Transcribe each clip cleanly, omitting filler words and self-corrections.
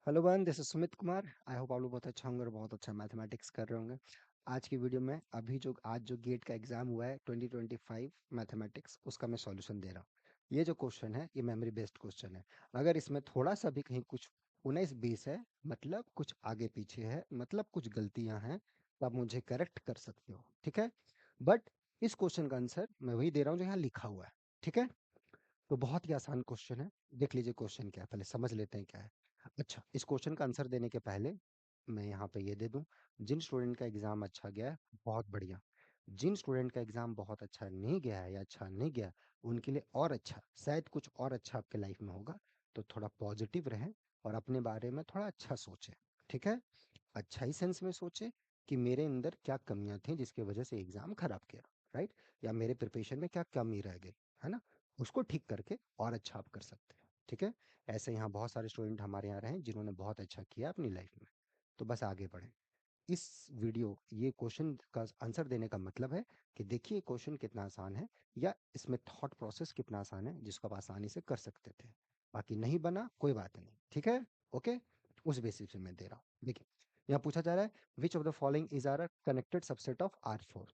Hello one, this is Sumit Kumar. I hope आप लोग बहुत अच्छा होंगे और बहुत अच्छा मैथमेटिक्स कर रहे होंगे। आज की वीडियो में आज जो गेट का एग्जाम हुआ है 2025 मैथमेटिक्स, उसका मैं सॉल्यूशन दे रहा हूँ। ये जो क्वेश्चन है ये मेमोरी बेस्ड क्वेश्चन है। अगर इसमें थोड़ा सा भी कहीं कुछ 19-20 है, मतलब कुछ आगे पीछे है, मतलब कुछ गलतियां हैं, तो आप मुझे करेक्ट कर सकते हो, ठीक है। बट इस क्वेश्चन का आंसर मैं वही दे रहा हूँ जो यहाँ लिखा हुआ है, ठीक है। तो बहुत ही आसान क्वेश्चन है। देख लीजिए क्वेश्चन क्या है, पहले समझ लेते हैं क्या है। अच्छा, इस क्वेश्चन का आंसर देने के पहले मैं यहाँ पे ये दे दूं, जिन स्टूडेंट का एग्जाम अच्छा गया है बहुत बढ़िया। जिन स्टूडेंट का एग्जाम बहुत अच्छा नहीं गया है या अच्छा नहीं गया, उनके लिए और अच्छा, शायद कुछ और अच्छा आपके लाइफ में होगा। तो थोड़ा पॉजिटिव रहें और अपने बारे में थोड़ा अच्छा सोचें, ठीक है। अच्छा ही सेंस में सोचें कि मेरे अंदर क्या कमियां थी जिसकी वजह से एग्जाम खराब किया, राइट। या मेरे प्रिपरेशन में क्या कमी रह गई, है ना। उसको ठीक करके और अच्छा आप कर सकते हैं, ठीक है। ऐसे यहाँ बहुत सारे स्टूडेंट हमारे यहाँ रहे हैं जिन्होंने बहुत अच्छा किया अपनी लाइफ में। तो बस आगे बढ़ें। इस वीडियो ये क्वेश्चन का आंसर देने का मतलब है कि देखिए क्वेश्चन कितना आसान है, या इसमें थॉट प्रोसेस कितना आसान है जिसको आप आसानी से कर सकते थे। बाकी नहीं बना कोई बात नहीं, ठीक है। ओके, उस बेसिस पे मैं दे रहा हूँ। देखिए यहाँ पूछा जा रहा है, which of the following is are a connected subset of R4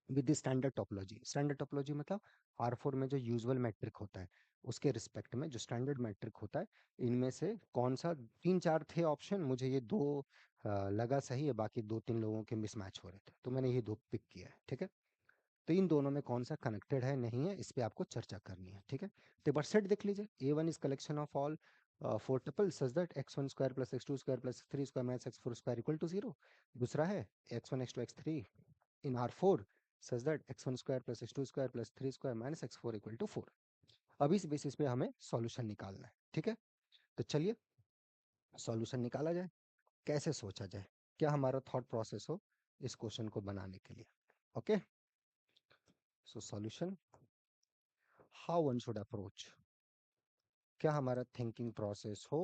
with the standard topology. Standard topology मतलब R4 में जो यूजुअल मैट्रिक होता है उसके रिस्पेक्ट में जो स्टैंडर्ड मैट्रिक होता है, इनमें से कौन सा, तीन चार थे ऑप्शन, मुझे ये दो लगा सही है, बाकी दो तीन लोगों के मिसमैच हो रहे थे, तो मैंने ये दो पिक किया है, ठीक है। तो इन दोनों में कौन सा कनेक्टेड है नहीं है, इस पे आपको चर्चा करनी है, ठीक है। तो एक बार सेट देख लीजिए, A1 is collection of all four tuple such that x1 square plus x2 square plus x3 square minus x4 square equal to 0। दूसरा है x1 x2 x3 in R4 such that x1 square plus x2 square plus 3 square minus x4 equal to 4। अब इस basis पे हमें solution निकालना है, ठीक है। तो चलिए सॉल्यूशन निकाला जाए। कैसे सोचा जाए, क्या हमारा थॉट प्रोसेस हो इस क्वेश्चन को बनाने के लिए। Okay, so solution, how one should approach, क्या हमारा थिंकिंग प्रोसेस हो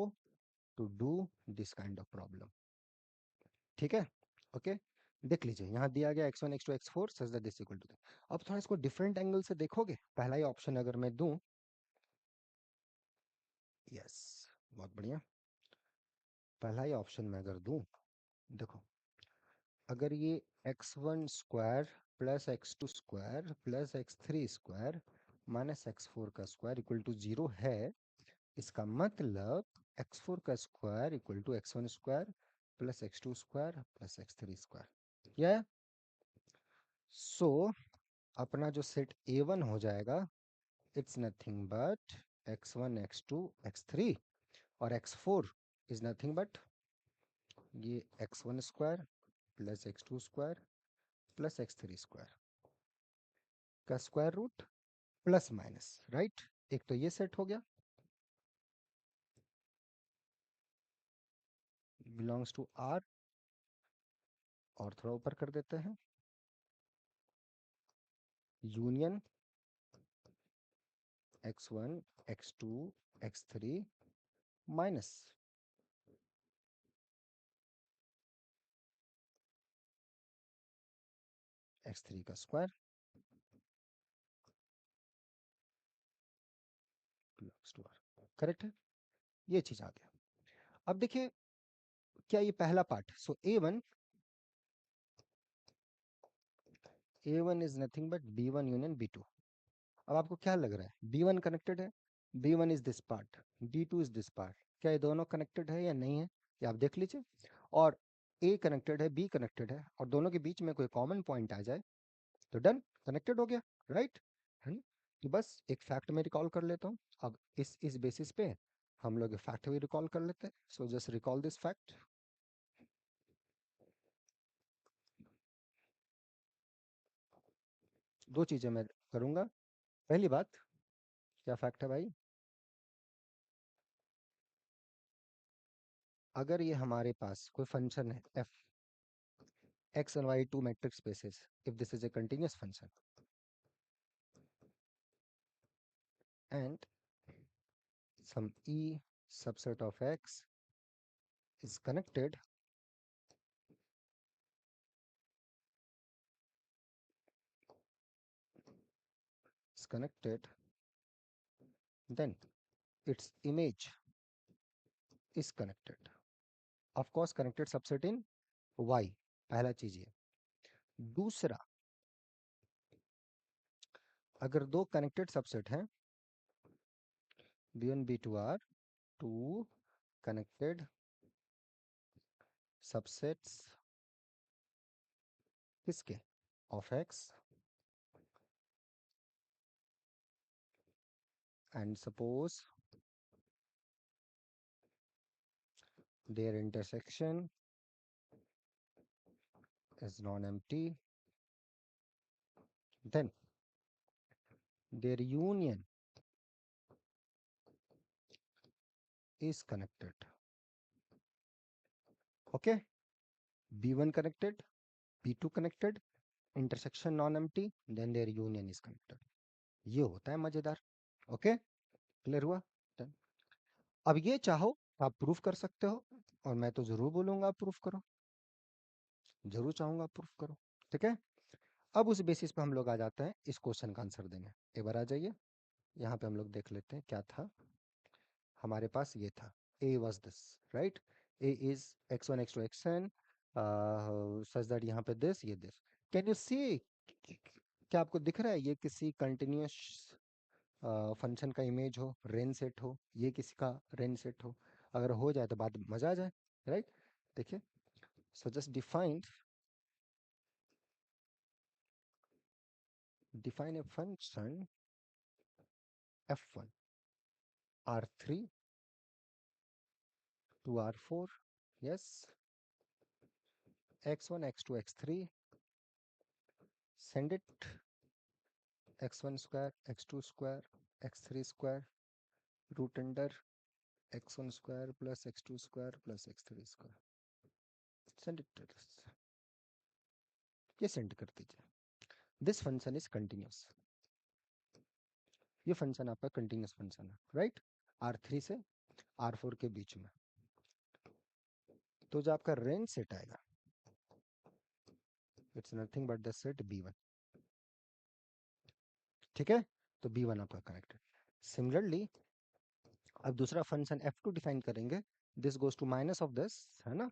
to do this kind of problem, ठीक है। ओके, देख लीजिए यहाँ दिया गया x1 x2 x4 such that this equal to. अब थोड़ा इसको डिफरेंट एंगल से देखोगे, पहला ही ऑप्शन अगर मैं दूं, यस, बहुत बढ़िया। पहला ही ऑप्शन मैं अगर दूं, देखो, अगर ये x1 square plus x2 square plus x3 square minus x4 का स्क्वायर इक्वल टू 0 है, इसका मतलब x4 का square equal to x1 square plus x2 square plus x3 square, या सो अपना जो सेट A1 हो जाएगा, it's nothing but x1 x2 x3, और x4 इज नथिंग बट ये x1 square plus x2 square plus x3 square का square root plus minus, right. एक तो ये सेट हो गया, बिलोंग्स टू R, और थोड़ा ऊपर कर देते हैं, union x1 x2 x3 minus x3 का square belongs to R, correct है। ये चीज आ गया। अब देखिए, क्या ये पहला part, so A1 is nothing but B1 union B2। अब आपको क्या लग रहा है, B1 कनेक्टेड है, B1 is this part, B2 is this part, क्या ये दोनों कनेक्टेड है या नहीं है, ये आप देख लीजिए। और A कनेक्टेड है, B कनेक्टेड है, और दोनों के बीच में कोई कॉमन पॉइंट आ जाए तो डन, कनेक्टेड हो गया, राइट, है ना। तो बस एक फैक्ट में रिकॉल कर लेता हूँ। अब इस बेसिस पे हम लोग फैक्ट भी रिकॉल कर लेते हैं। So just recall this fact. दो चीजें मैं करूंगा। पहली बात, क्या फैक्ट है भाई, अगर ये हमारे पास कोई फंक्शन है f x and y two metric spaces, if this is a continuous function and some e subset of x is connected, is connected, then its image is connected, of course connected subset in y, पहला चीज ये। दूसरा, अगर दो connected subset हैं, b1 b2 are two connected subsets किसके, of x, and suppose their intersection is non-empty, then their union is connected. Okay, b1 connected, b2 connected, intersection non-empty, then their union is connected. ये होता है मजेदार। Okay, clear हुआ? Done. अब ये चाहो आप प्रूफ कर सकते हो, और मैं तो जरूर बोलूंगा आप प्रूफ करो, जरूर चाहूंगा आप प्रूफ करो। ठीक है, अब उस बेसिस पे हम लोग आ जाते हैं इस क्वेश्चन का आंसर देने। एक बार आ जाइए, यहाँ पे हम लोग देख लेते हैं क्या था हमारे पास। ये था a was this, right? a is x1 x2 xn such that यहाँ पे this, ये this। कैन यू सी, क्या आपको दिख रहा है ये किसी कंटिन्यूस फंक्शन का इमेज हो, रेन सेट हो, ये किसी का रेन सेट हो? अगर हो जाए तो बात मजा आ जाए, राइट? देखिए, so just define a function f1 r3 to r4, yes, x1 x2 x3, send it x1 square x2 square x3 square root under x1 square plus x2 square plus x3 square, send it to this। ये send कर दीजिए। This function is continuous, ये function आपका continuous function है, right? r3 से r4 के बीच में। तो जो आपका रेंज सेट आएगा, it's nothing but the set b1। ठीक है, तो b1 आपका कनेक्टेड। सिमिलरली अब दूसरा फंक्शन f2 डिफाइन करेंगे, this goes to minus of this, है ना?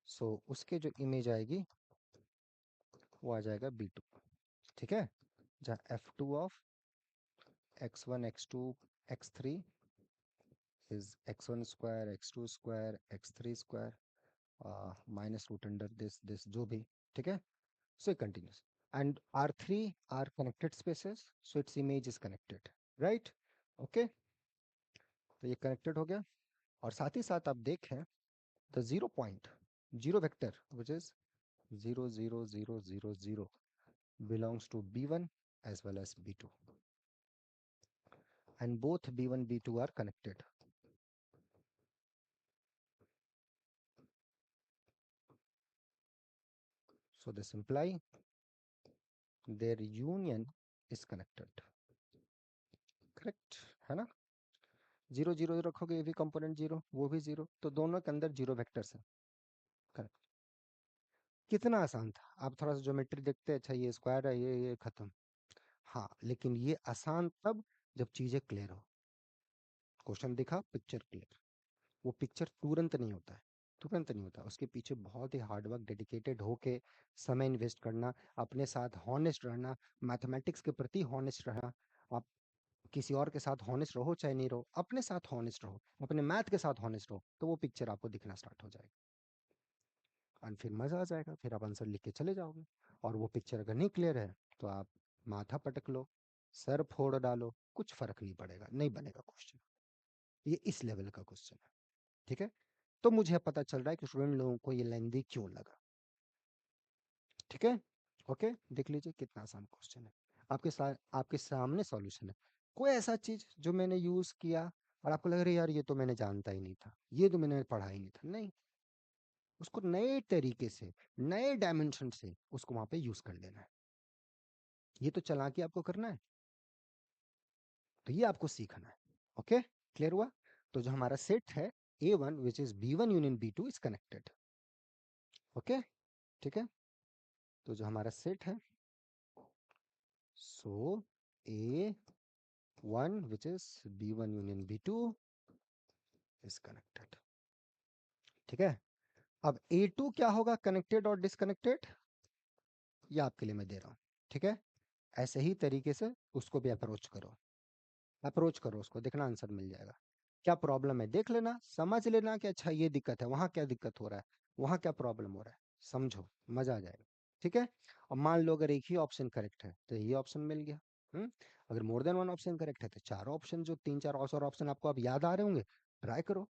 सो उसके जो इमेज आएगी वो आ जाएगा b2। ठीक है, जहाँ f2 of x1 x2 x3 is x1 square x2 square x3 square minus root under this जो भी। ठीक है, so it continues and r3 are connected spaces, so its image is connected, right? okay, तो ये connected हो गया। और साथ ही साथ आप देखें the 0 point, 0 vector which is 0 0 0 0 0 belongs to b1 as well as b2, and both b1 b2 are connected, so this imply their union is connected, correct? है ना? 0 0 रखोगे, ये भी कंपोनेंट 0 वो भी 0, तो दोनों के अंदर 0 वेक्टर्स है, करेक्ट? कितना आसान था। आप थोड़ा सा ज्योमेट्री देखते हैं, अच्छा ये स्क्वायर है, ये खत्म। हाँ, लेकिन ये आसान तब जब चीजें क्लियर हो। क्वेश्चन दिखा, पिक्चर क्लियर। वो पिक्चर तुरंत नहीं होता है, तुरंत नहीं होता, उसके पीछे बहुत ही हार्डवर्क, डेडिकेटेड होके समय इन्वेस्ट करना, अपने साथ हॉनेस्ट रहना, मैथमेटिक्स के प्रति हॉनेस्ट रहना। आप किसी और के साथ हॉनेस्ट रहो चाहे नहीं रहो, अपने साथ हॉनेस्ट रहो, अपने मैथ के साथ हॉनेस्ट रहो, तो वो पिक्चर आपको दिखना स्टार्ट हो जाएगा, और फिर मजा आ जाएगा, फिर आप आंसर लिख के चले जाओगे। और वो पिक्चर अगर नहीं क्लियर है तो आप माथा पटक लो, सर फोड़ डालो, कुछ फर्क नहीं पड़ेगा, नहीं बनेगा क्वेश्चन। ये इस लेवल का क्वेश्चन है, ठीक है? तो मुझे पता चल रहा है कि स्टूडेंट लोगों को ये लेंदी क्यों लगा। ठीक है, ओके, देख लीजिए कितना आसान क्वेश्चन है। आपके सामने सॉल्यूशन है। कोई ऐसा चीज जो मैंने यूज किया और आपको लग रहा है यार ये तो मैंने जानता ही नहीं था, ये तो मैंने पढ़ा ही नहीं था, नहीं, उसको नए तरीके से, नए डायमेंशन से उसको वहां पे यूज कर लेना है। ये तो चालाकी आपको करना है, तो ये आपको सीखना है। ओके, क्लियर हुआ? तो जो हमारा सेट है A1 which is B1 union B2 is connected. Okay, ठीक है, तो जो हमारा सेट है, सो A1 which is B1 union B2 is connected। ठीक है। अब A2 क्या होगा, कनेक्टेड और डिसकनेक्टेड, ये आपके लिए मैं दे रहा हूँ। ठीक है, ऐसे ही तरीके से उसको भी अप्रोच करो उसको, देखना आंसर मिल जाएगा। क्या प्रॉब्लम है देख लेना, समझ लेना कि अच्छा ये दिक्कत है, वहां क्या दिक्कत हो रहा है, वहां क्या प्रॉब्लम हो रहा है, समझो, मजा आ जाएगा। ठीक है। और मान लो अगर एक ही ऑप्शन करेक्ट है तो ये ऑप्शन मिल गया। हम्म। अगर more than one option correct है तो चार ऑप्शन, जो तीन चार और ऑप्शन आपको अब याद आ रहे होंगे, ट्राई करो।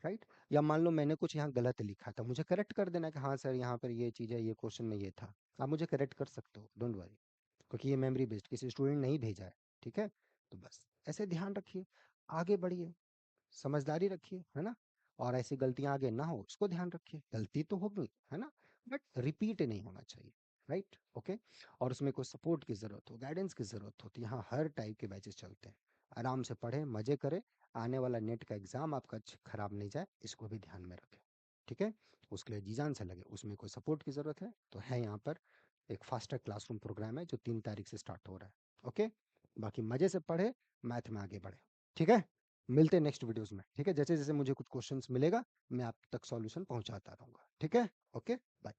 राइट। या मान लो मैंने कुछ यहाँ गलत लिखा था, मुझे करेक्ट कर देना कि हाँ सर यहाँ पर ये चीज़ है, ये क्वेश्चन में ये था। आप मुझे करेक्ट कर सकते हो, डोंट वरी, क्योंकि ये मेमोरी बेस्ड, किसी स्टूडेंट ने ही भेजा है। ठीक है। तो बस ऐसे ध्यान रखिए, आगे बढ़िए, समझदारी रखिए, है ना। और ऐसी गलतियां आगे ना हो इसको ध्यान रखिए, गलती तो होगी, है ना, बट रिपीट नहीं होना चाहिए। Right, okay. और उसमें कोई सपोर्ट की जरूरत हो, गाइडेंस की जरूरत होती है, यहाँ हर टाइप के बैचेस चलते हैं। आराम से पढ़े, मजे करे, आने वाला नेट का एग्जाम आपका खराब नहीं जाए, इसको भी ध्यान में रखें। ठीक है। उसके लिए जी जान से लगे, उसमें कोई सपोर्ट की जरूरत है तो है यहाँ पर एक फास्टर क्लासरूम प्रोग्राम है जो 3 तारीख से स्टार्ट हो रहा है। ओके। बाकी मजे से पढ़े, मैथ में आगे बढ़े। ठीक है। मिलते हैं नेक्स्ट वीडियोस में। ठीक है, जैसे जैसे मुझे कुछ क्वेश्चंस मिलेगा मैं आप तक सॉल्यूशन पहुंचाता रहूंगा। ठीक है। ओके। बाय।